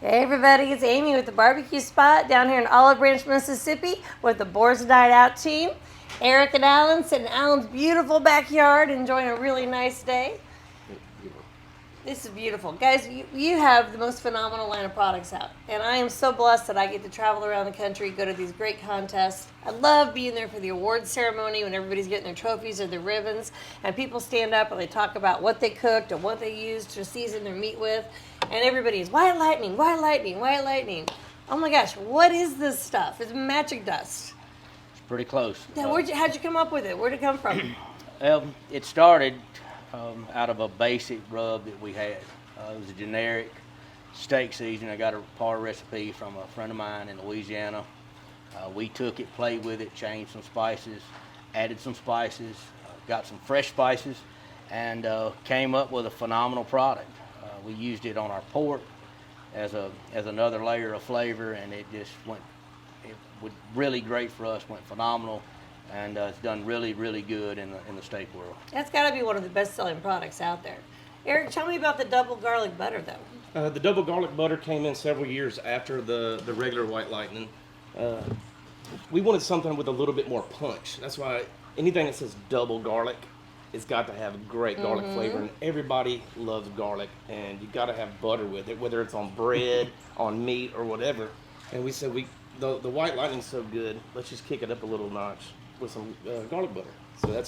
Hey everybody, it's Amy with the Barbecue Spot down here in Olive Branch, Mississippi with the Boars Night Out team. Eric and Alan sitting in Alan's beautiful backyard enjoying a really nice day. This is beautiful. Guys, you have the most phenomenal line of products out. And I am so blessed that I get to travel around the country, go to these great contests. I love being there for the awards ceremony when everybody's getting their trophies or their ribbons. And people stand up and they talk about what they cooked and what they used to season their meat with. And everybody is, white lightning, white lightning, white lightning. Oh my gosh, what is this stuff? It's magic dust. It's pretty close. Yeah, how'd you come up with it? Where'd it come from? It started out of a basic rub that we had. It was a generic steak season. I got a par recipe from a friend of mine in Louisiana. We took it, played with it, changed some spices, added some spices, got some fresh spices, and came up with a phenomenal product. We used it on our pork as another layer of flavor, and it just went. It was really great for us. Went phenomenal. And it's done really, really good in the steak world. That's got to be one of the best-selling products out there. Eric, tell me about the double garlic butter, though. The double garlic butter came in several years after the regular white lightning. We wanted something with a little bit more punch. That's why anything that says double garlic, it's got to have a great garlic flavor. And everybody loves garlic, and you got to have butter with it, whether it's on bread, on meat, or whatever. And we said the white lightning's so good, let's just kick it up a little notch with some garlic butter. So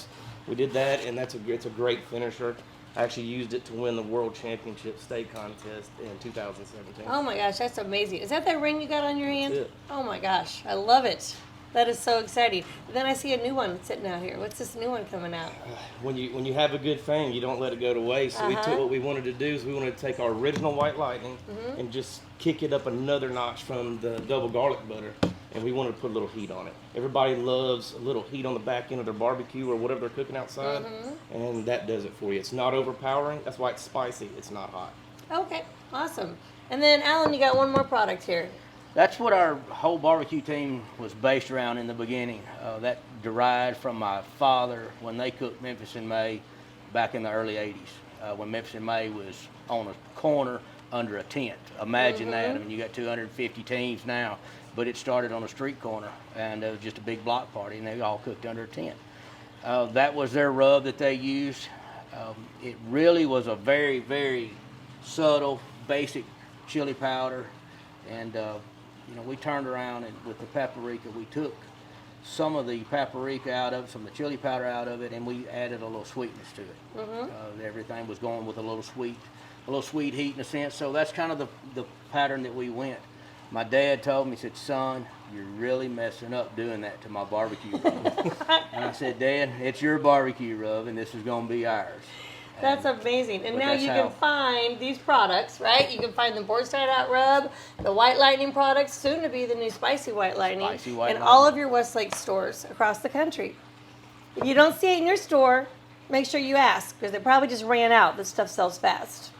we did that, and it's a great finisher. I actually used it to win the World Championship steak contest in 2017. Oh my gosh, that's amazing. Is that ring you got on your hand? That's it. Oh my gosh, I love it. That is so exciting. And then I see a new one sitting out here. What's this new one coming out? When you have a good thing, you don't let it go to waste. So what we wanted to do is we wanted to take our original white lightning and just kick it up another notch from the double garlic butter. And we wanted to put a little heat on it. Everybody loves a little heat on the back end of their barbecue or whatever they're cooking outside, and that does it for you. It's not overpowering. That's why it's spicy. It's not hot. Okay, awesome. And then, Alan, you got one more product here. That's what our whole barbecue team was based around in the beginning. That derived from my father when they cooked Memphis in May back in the early 80s, when Memphis in May was on a corner under a tent. Imagine that. I mean, you got 250 teams now, but it started on a street corner, and it was just a big block party, and they all cooked under a tent. That was their rub that they used. It really was a very, very subtle, basic chili powder, and we turned around and with the paprika, we took some of the paprika out of it, some of the chili powder out of it, and we added a little sweetness to it. Everything was going with a little sweet heat in a sense. So that's kind of the pattern that we went. My dad told me, he said, "Son, you're really messing up doing that to my barbecue rub." And I said, "Dad, it's your barbecue rub, and this is going to be ours." That's amazing. And now you can find these products, right? You can find the Boars Night Out rub, the White Lightning products, soon to be the new Spicy White Lightning, in all of your Westlake stores across the country. If you don't see it in your store, make sure you ask, because they probably just ran out. This stuff sells fast.